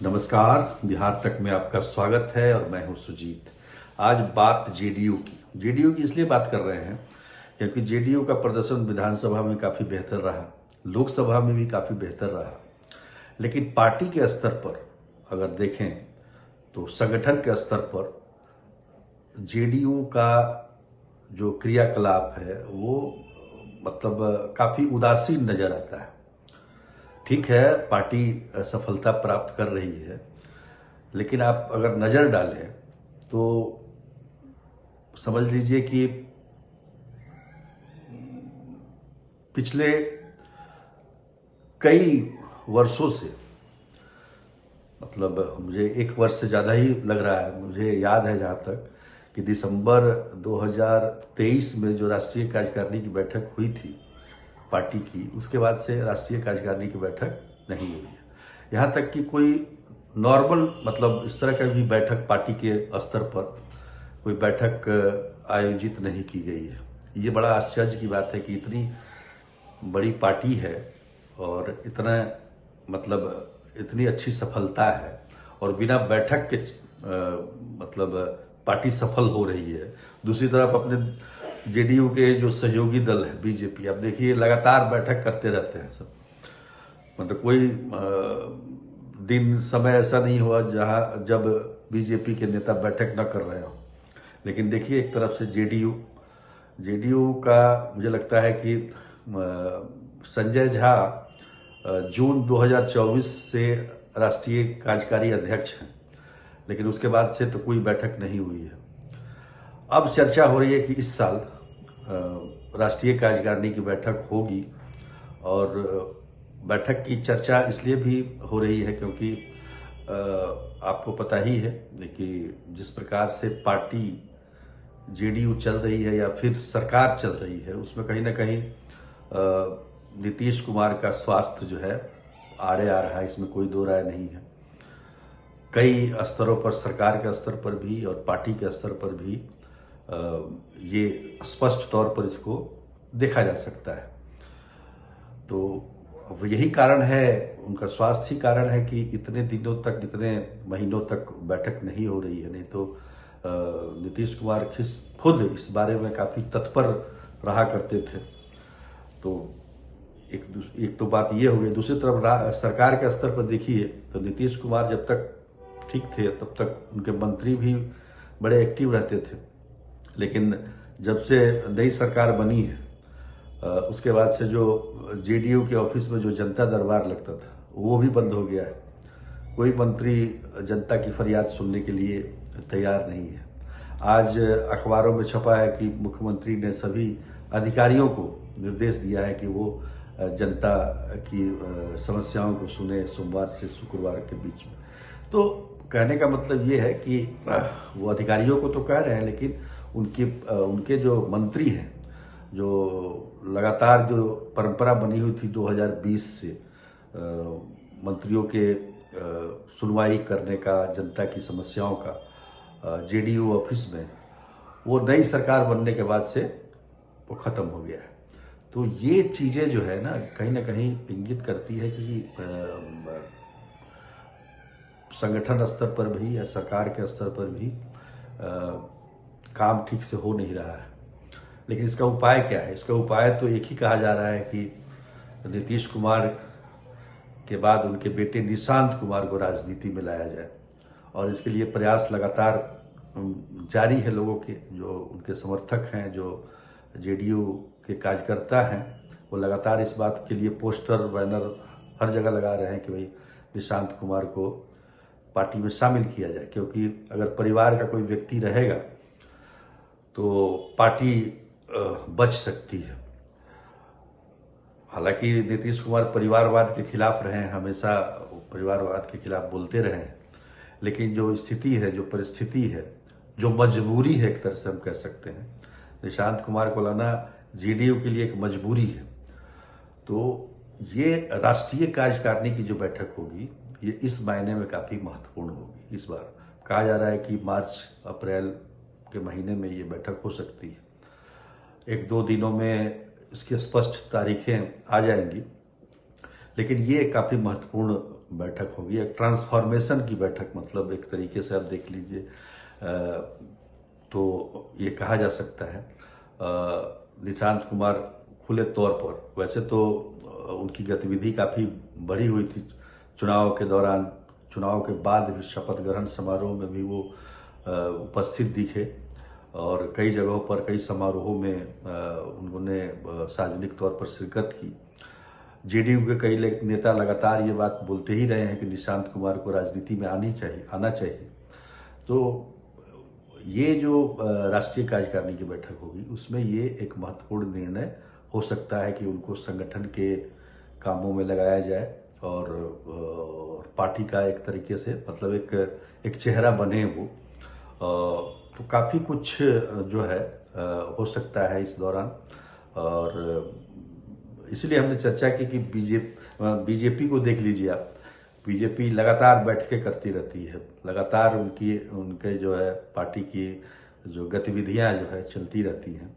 नमस्कार। बिहार तक में आपका स्वागत है और मैं हूं सुजीत। आज बात जेडीयू की इसलिए बात कर रहे हैं क्योंकि जेडीयू का प्रदर्शन विधानसभा में काफ़ी बेहतर रहा, लोकसभा में भी काफ़ी बेहतर रहा। लेकिन पार्टी के स्तर पर अगर देखें तो संगठन के स्तर पर जेडीयू का जो क्रियाकलाप है वो मतलब काफ़ी उदासीन नज़र आता है। ठीक है, पार्टी सफलता प्राप्त कर रही है, लेकिन आप अगर नज़र डालें तो समझ लीजिए कि पिछले कई वर्षों से, मतलब मुझे एक वर्ष से ज़्यादा ही लग रहा है, मुझे याद है जहाँ तक कि दिसंबर 2023 में जो राष्ट्रीय कार्यकारिणी की बैठक हुई थी पार्टी की, उसके बाद से राष्ट्रीय कार्यकारिणी की बैठक नहीं हुई है। यहाँ तक कि कोई नॉर्मल मतलब इस तरह का भी बैठक पार्टी के स्तर पर कोई बैठक आयोजित नहीं की गई है। ये बड़ा आश्चर्य की बात है कि इतनी बड़ी पार्टी है और इतना मतलब इतनी अच्छी सफलता है और बिना बैठक के मतलब पार्टी सफल हो रही है। दूसरी तरफ अपने जेडीयू के जो सहयोगी दल है बीजेपी, अब देखिए लगातार बैठक करते रहते हैं सब, मतलब कोई दिन समय ऐसा नहीं हुआ जहां जब बीजेपी के नेता बैठक न कर रहे हो। लेकिन देखिए एक तरफ से जेडीयू का मुझे लगता है कि संजय झा जून 2024 से राष्ट्रीय कार्यकारी अध्यक्ष हैं, लेकिन उसके बाद से तो कोई बैठक नहीं हुई है। अब चर्चा हो रही है कि इस साल राष्ट्रीय कार्यकारिणी की बैठक होगी और बैठक की चर्चा इसलिए भी हो रही है क्योंकि आपको पता ही है कि जिस प्रकार से पार्टी जेडीयू चल रही है या फिर सरकार चल रही है, उसमें कहीं ना कहीं नीतीश कुमार का स्वास्थ्य जो है आड़े आ रहा है, इसमें कोई दो राय नहीं है। कई स्तरों पर, सरकार के स्तर पर भी और पार्टी के स्तर पर भी ये स्पष्ट तौर पर इसको देखा जा सकता है। तो अब यही कारण है, उनका स्वास्थ्य ही कारण है कि इतने दिनों तक, इतने महीनों तक बैठक नहीं हो रही है। नहीं तो नीतीश कुमार खुद इस बारे में काफ़ी तत्पर रहा करते थे। तो एक तो बात ये हो गई। दूसरी तरफ सरकार के स्तर पर देखिए तो नीतीश कुमार जब तक ठीक थे तब तक उनके मंत्री भी बड़े एक्टिव रहते थे, लेकिन जब से नई सरकार बनी है उसके बाद से जो जेडीयू के ऑफिस में जो जनता दरबार लगता था वो भी बंद हो गया है। कोई मंत्री जनता की फरियाद सुनने के लिए तैयार नहीं है। आज अखबारों में छपा है कि मुख्यमंत्री ने सभी अधिकारियों को निर्देश दिया है कि वो जनता की समस्याओं को सुने सोमवार से शुक्रवार के बीच में। तो कहने का मतलब ये है कि वो अधिकारियों को तो कह रहे हैं, लेकिन उनके जो मंत्री हैं, जो लगातार जो परंपरा बनी हुई थी 2020 से मंत्रियों के सुनवाई करने का, जनता की समस्याओं का जेडीयू ऑफिस में, वो नई सरकार बनने के बाद से वो खत्म हो गया है। तो ये चीज़ें जो है ना कहीं इंगित करती है कि संगठन स्तर पर भी या सरकार के स्तर पर भी काम ठीक से हो नहीं रहा है। लेकिन इसका उपाय क्या है? इसका उपाय तो एक ही कहा जा रहा है कि नीतीश कुमार के बाद उनके बेटे निशांत कुमार को राजनीति में लाया जाए, और इसके लिए प्रयास लगातार जारी है। लोगों के जो उनके समर्थक हैं, जो जेडीयू के कार्यकर्ता हैं, वो लगातार इस बात के लिए पोस्टर बैनर हर जगह लगा रहे हैं कि भाई निशांत कुमार को पार्टी में शामिल किया जाए, क्योंकि अगर परिवार का कोई व्यक्ति रहेगा तो पार्टी बच सकती है। हालांकि नीतीश कुमार परिवारवाद के खिलाफ रहे हैं, हमेशा परिवारवाद के खिलाफ बोलते रहे हैं, लेकिन जो स्थिति है, जो परिस्थिति है, जो मजबूरी है, एक तरह से हम कह सकते हैं, निशांत कुमार को लाना जेडीयू के लिए एक मजबूरी है। तो ये राष्ट्रीय कार्यकारिणी की जो बैठक होगी, ये इस मायने में काफ़ी महत्वपूर्ण होगी। इस बार कहा जा रहा है कि मार्च अप्रैल के महीने में ये बैठक हो सकती है। एक दो दिनों में इसकी स्पष्ट तारीखें आ जाएंगी। लेकिन ये काफ़ी महत्वपूर्ण बैठक होगी, एक ट्रांसफॉर्मेशन की बैठक, मतलब एक तरीके से आप देख लीजिए तो ये कहा जा सकता है। निशांत कुमार खुले तौर पर, वैसे तो उनकी गतिविधि काफ़ी बढ़ी हुई थी चुनाव के दौरान, चुनाव के बाद भी शपथ ग्रहण समारोह में भी वो उपस्थित दिखे और कई जगहों पर कई समारोहों में उन्होंने सार्वजनिक तौर पर शिरकत की। जेडीयू के कई नेता लगातार ये बात बोलते ही रहे हैं कि निशांत कुमार को राजनीति में आना चाहिए। तो ये जो राष्ट्रीय कार्यकारिणी की बैठक होगी उसमें ये एक महत्वपूर्ण निर्णय हो सकता है कि उनको संगठन के कामों में लगाया जाए और पार्टी का एक तरीके से, मतलब एक चेहरा बने वो। तो काफ़ी कुछ जो है हो सकता है इस दौरान, और इसलिए हमने चर्चा की कि बीजेपी को देख लीजिए आप, बीजेपी लगातार बैठकें करती रहती है, लगातार उनके जो है पार्टी की जो गतिविधियां जो है चलती रहती हैं।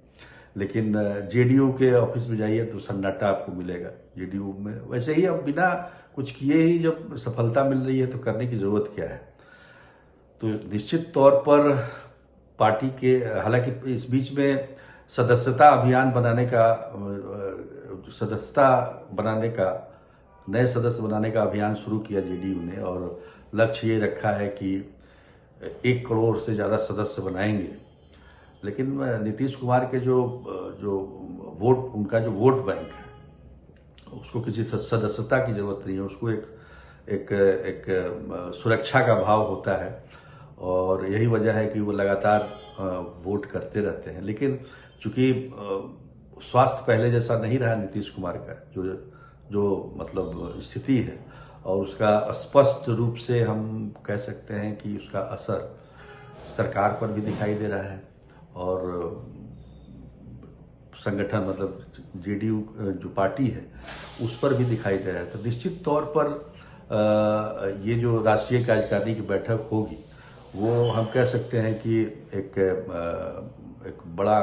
लेकिन जेडीयू के ऑफिस में जाइए तो सन्नाटा आपको मिलेगा जेडीयू में। वैसे ही अब बिना कुछ किए ही जब सफलता मिल रही है तो करने की जरूरत क्या है। तो निश्चित तौर पर पार्टी के, हालांकि इस बीच में सदस्यता बनाने का नए सदस्य बनाने का अभियान शुरू किया जेडीयू ने, और लक्ष्य ये रखा है कि 1 करोड़ से ज़्यादा सदस्य बनाएंगे। लेकिन नीतीश कुमार के जो वोट, उनका जो वोट बैंक है, उसको किसी सदस्यता की जरूरत नहीं है, उसको एक सुरक्षा का भाव होता है, और यही वजह है कि वो लगातार वोट करते रहते हैं। लेकिन चूंकि स्वास्थ्य पहले जैसा नहीं रहा नीतीश कुमार का, जो मतलब स्थिति है, और उसका स्पष्ट रूप से हम कह सकते हैं कि उसका असर सरकार पर भी दिखाई दे रहा है, और संगठन, मतलब जेडीयू जो पार्टी है उस पर भी दिखाई दे रहा है। तो निश्चित तौर पर ये जो राष्ट्रीय कार्यकारिणी की बैठक होगी वो हम कह सकते हैं कि एक बड़ा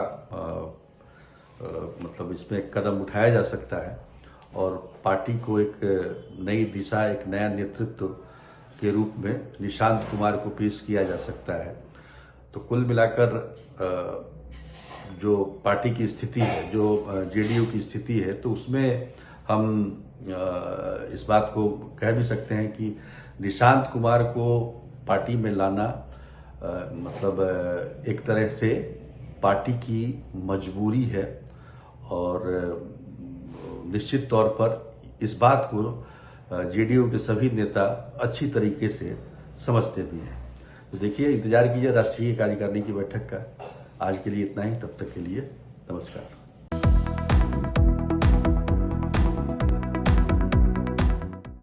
मतलब इसमें एक कदम उठाया जा सकता है, और पार्टी को एक नई दिशा, एक नया नेतृत्व के रूप में निशांत कुमार को पेश किया जा सकता है। तो कुल मिलाकर जो पार्टी की स्थिति है, जो जेडीयू की स्थिति है, तो उसमें हम इस बात को कह भी सकते हैं कि निशांत कुमार को पार्टी में लाना मतलब एक तरह से पार्टी की मजबूरी है, और निश्चित तौर पर इस बात को जेडीयू के सभी नेता अच्छी तरीके से समझते भी हैं। तो देखिए, इंतजार कीजिए राष्ट्रीय कार्यकारिणी की बैठक का। आज के लिए इतना ही, तब तक के लिए नमस्कार।